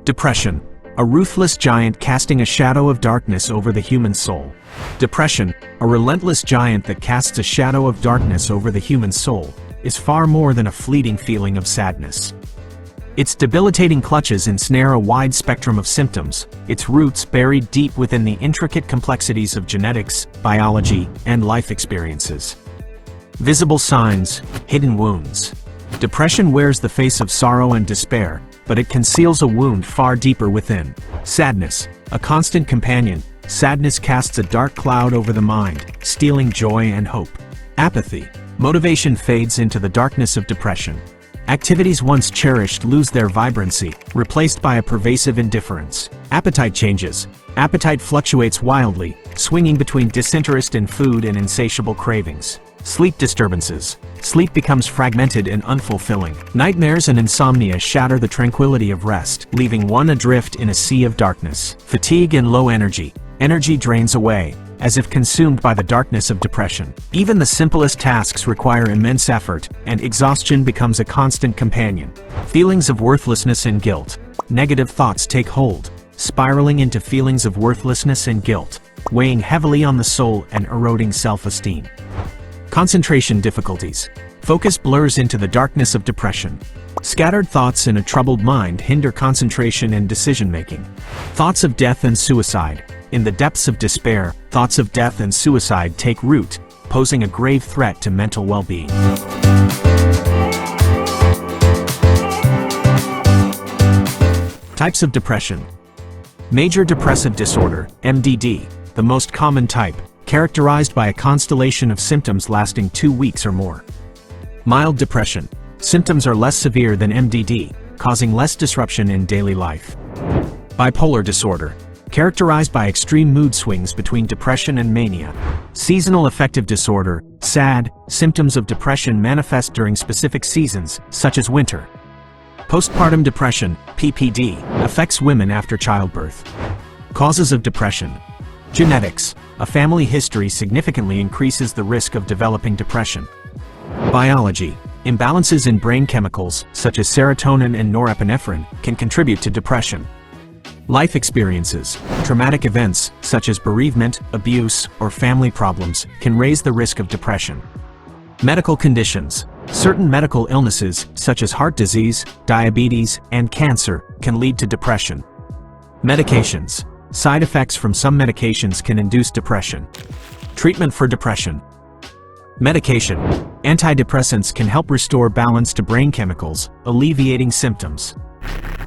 Depression, a ruthless giant casting a shadow of darkness over the human soul. Depression, a relentless giant that casts a shadow of darkness over the human soul, is far more than a fleeting feeling of sadness. Its debilitating clutches ensnare a wide spectrum of symptoms, its roots buried deep within the intricate complexities of genetics, biology, and life experiences. Visible signs, hidden wounds. Depression wears the face of sorrow and despair, but it conceals a wound far deeper within. Sadness, a constant companion, sadness casts a dark cloud over the mind, stealing joy and hope. Apathy, motivation fades into the darkness of depression. Activities once cherished lose their vibrancy, replaced by a pervasive indifference. Appetite changes. Appetite fluctuates wildly, swinging between disinterest in food and insatiable cravings. Sleep disturbances. Sleep becomes fragmented and unfulfilling. Nightmares and insomnia shatter the tranquility of rest, leaving one adrift in a sea of darkness. Fatigue and low energy. Energy drains away, as if consumed by the darkness of depression. Even the simplest tasks require immense effort, and exhaustion becomes a constant companion. Feelings of worthlessness and guilt. Negative thoughts take hold, spiraling into feelings of worthlessness and guilt, weighing heavily on the soul and eroding self-esteem. Concentration difficulties. Focus blurs into the darkness of depression. Scattered thoughts in a troubled mind hinder concentration and decision-making. Thoughts of death and suicide. In the depths of despair, thoughts of death and suicide take root, posing a grave threat to mental well-being. Types of depression. Major depressive disorder, MDD, the most common type, characterized by a constellation of symptoms lasting 2 weeks or more. Mild depression. Symptoms are less severe than MDD, causing less disruption in daily life. Bipolar disorder. Characterized by extreme mood swings between depression and mania. Seasonal affective disorder, SAD, symptoms of depression manifest during specific seasons, such as winter. Postpartum depression, PPD, affects women after childbirth. Causes of depression. Genetics. A family history significantly increases the risk of developing depression. Biology. Imbalances in brain chemicals, such as serotonin and norepinephrine, can contribute to depression. Life experiences. Traumatic events, such as bereavement, abuse, or family problems, can raise the risk of depression. Medical conditions. Certain medical illnesses, such as heart disease, diabetes, and cancer, can lead to depression. Medications. Side effects from some medications can induce depression. Treatment for depression. Medication. Antidepressants can help restore balance to brain chemicals, alleviating symptoms.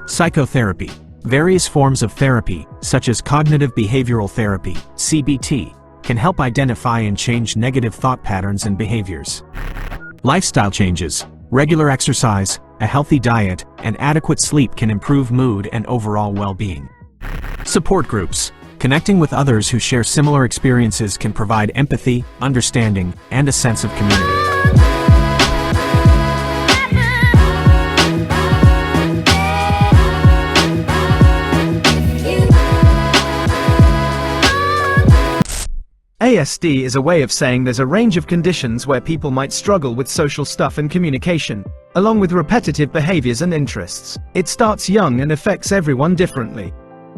Psychotherapy. Various forms of therapy, such as cognitive behavioral therapy, CBT, can help identify and change negative thought patterns and behaviors. Lifestyle changes. Regular exercise, a healthy diet, and adequate sleep can improve mood and overall well-being. Support groups. Connecting with others who share similar experiences can provide empathy, understanding, and a sense of community. ASD is a way of saying there's a range of conditions where people might struggle with social stuff and communication, along with repetitive behaviors and interests. It starts young and affects everyone differently.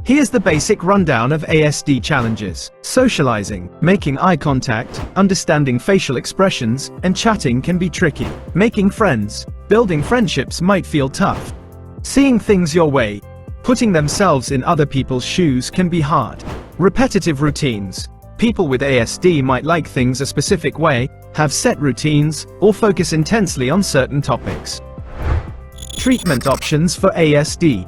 Here's the basic rundown of ASD challenges. Socializing, making eye contact, understanding facial expressions, and chatting can be tricky. Making friends, building friendships might feel tough. Seeing things your way, putting themselves in other people's shoes can be hard. Repetitive routines. People with ASD might like things a specific way, have set routines, or focus intensely on certain topics. Treatment options for ASD.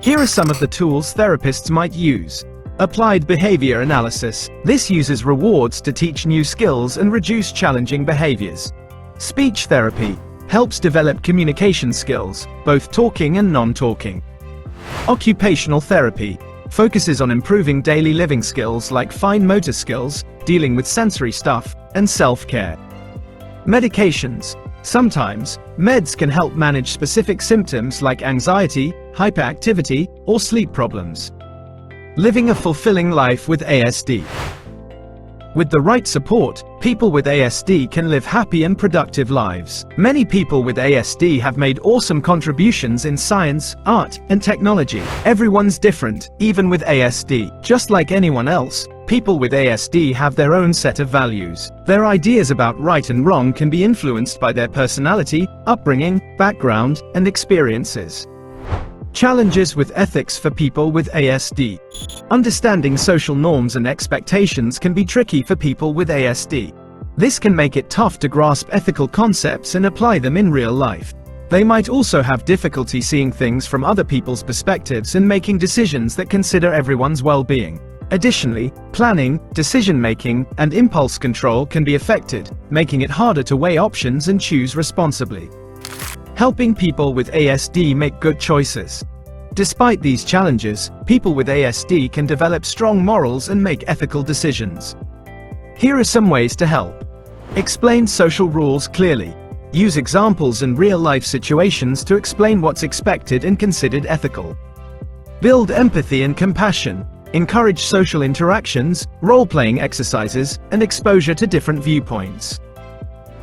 Here are some of the tools therapists might use. Applied behavior analysis. This uses rewards to teach new skills and reduce challenging behaviors. Speech therapy helps develop communication skills, both talking and non-talking. Occupational therapy focuses on improving daily living skills like fine motor skills, dealing with sensory stuff, and self-care. Medications. Sometimes, meds can help manage specific symptoms like anxiety, hyperactivity, or sleep problems. Living a fulfilling life with ASD. With the right support, people with ASD can live happy and productive lives. Many people with ASD have made awesome contributions in science, art, and technology. Everyone's different, even with ASD. Just like anyone else, people with ASD have their own set of values. Their ideas about right and wrong can be influenced by their personality, upbringing, background, and experiences. Challenges with ethics for people with ASD. Understanding social norms and expectations can be tricky for people with ASD. This can make it tough to grasp ethical concepts and apply them in real life. They might also have difficulty seeing things from other people's perspectives and making decisions that consider everyone's well-being. Additionally, planning, decision-making, and impulse control can be affected, making it harder to weigh options and choose responsibly. Helping people with ASD make good choices. Despite these challenges, people with ASD can develop strong morals and make ethical decisions. Here are some ways to help. Explain social rules clearly. Use examples and real-life situations to explain what's expected and considered ethical. Build empathy and compassion. Encourage social interactions, role-playing exercises, and exposure to different viewpoints.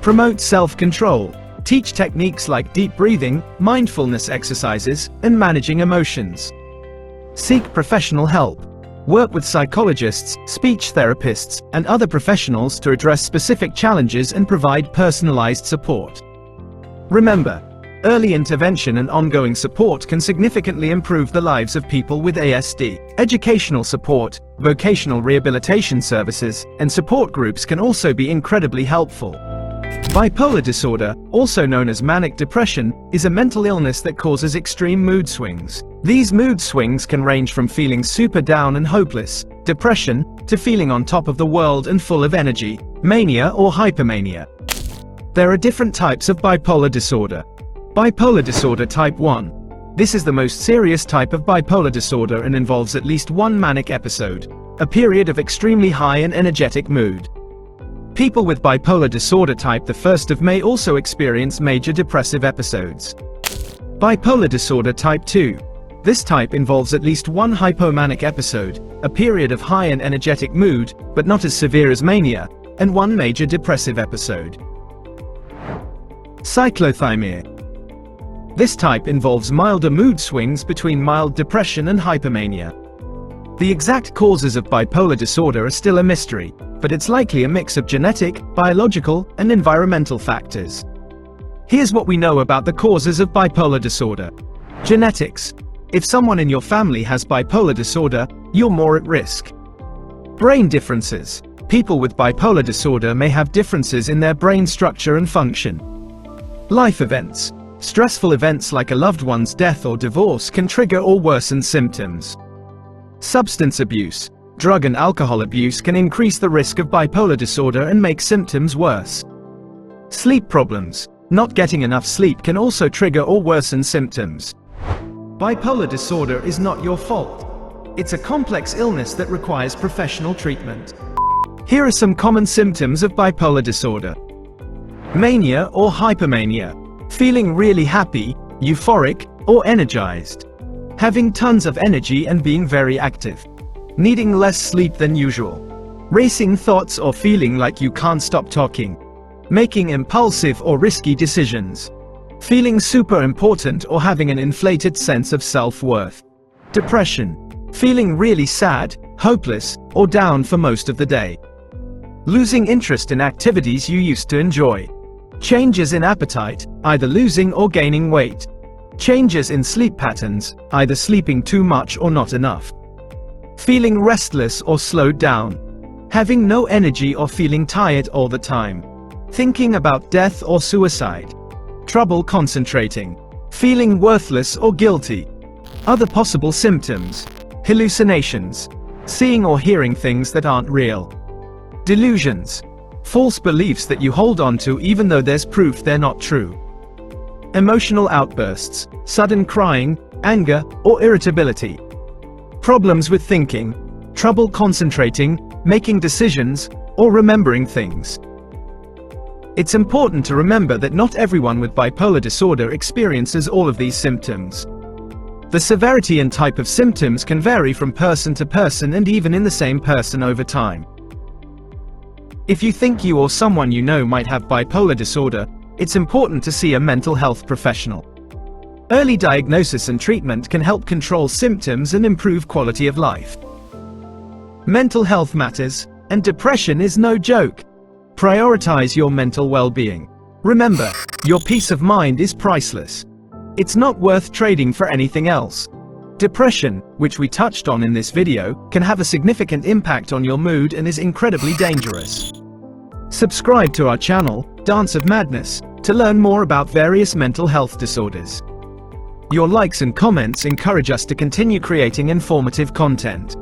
Promote self-control. Teach techniques like deep breathing, mindfulness exercises, and managing emotions. Seek professional help. Work with psychologists, speech therapists, and other professionals to address specific challenges and provide personalized support. Remember, early intervention and ongoing support can significantly improve the lives of people with ASD. Educational support, vocational rehabilitation services, and support groups can also be incredibly helpful. Bipolar disorder, also known as manic depression, is a mental illness that causes extreme mood swings. These mood swings can range from feeling super down and hopeless, depression, to feeling on top of the world and full of energy, mania or hypermania. There are different types of bipolar disorder. Bipolar disorder type 1. This is the most serious type of bipolar disorder and involves at least one manic episode, a period of extremely high and energetic mood. People with bipolar disorder type 1 may also experience major depressive episodes. Bipolar disorder type 2. This type involves at least one hypomanic episode, a period of high and energetic mood, but not as severe as mania, and one major depressive episode. Cyclothymia. This type involves milder mood swings between mild depression and hypomania. The exact causes of bipolar disorder are still a mystery, but it's likely a mix of genetic, biological, and environmental factors. Here's what we know about the causes of bipolar disorder. Genetics. If someone in your family has bipolar disorder, you're more at risk. Brain differences. People with bipolar disorder may have differences in their brain structure and function. Life events. Stressful events like a loved one's death or divorce can trigger or worsen symptoms. Substance abuse. Drug and alcohol abuse can increase the risk of bipolar disorder and make symptoms worse. Sleep problems. Not getting enough sleep can also trigger or worsen symptoms. Bipolar disorder is not your fault. It's a complex illness that requires professional treatment. Here are some common symptoms of bipolar disorder. Mania or hypermania. Feeling really happy, euphoric, or energized. Having tons of energy and being very active. Needing less sleep than usual. Racing thoughts or feeling like you can't stop talking. Making impulsive or risky decisions. Feeling super important or having an inflated sense of self-worth. Depression. Feeling really sad, hopeless, or down for most of the day. Losing interest in activities you used to enjoy. Changes in appetite, either losing or gaining weight. Changes in sleep patterns, either sleeping too much or not enough. Feeling restless or slowed down. Having no energy or feeling tired all the time. Thinking about death or suicide. Trouble concentrating. Feeling worthless or guilty. Other possible symptoms. Hallucinations. Seeing or hearing things that aren't real. Delusions. False beliefs that you hold on to even though there's proof they're not true. Emotional outbursts, sudden crying, anger, or irritability. Problems with thinking, trouble concentrating, making decisions, or remembering things. It's important to remember that not everyone with bipolar disorder experiences all of these symptoms. The severity and type of symptoms can vary from person to person and even in the same person over time. If you think you or someone you know might have bipolar disorder, it's important to see a mental health professional. Early diagnosis and treatment can help control symptoms and improve quality of life. Mental health matters, and depression is no joke. Prioritize your mental well-being. Remember, your peace of mind is priceless. It's not worth trading for anything else. Depression, which we touched on in this video, can have a significant impact on your mood and is incredibly dangerous. Subscribe to our channel, Dance of Madness, to learn more about various mental health disorders. Your likes and comments encourage us to continue creating informative content.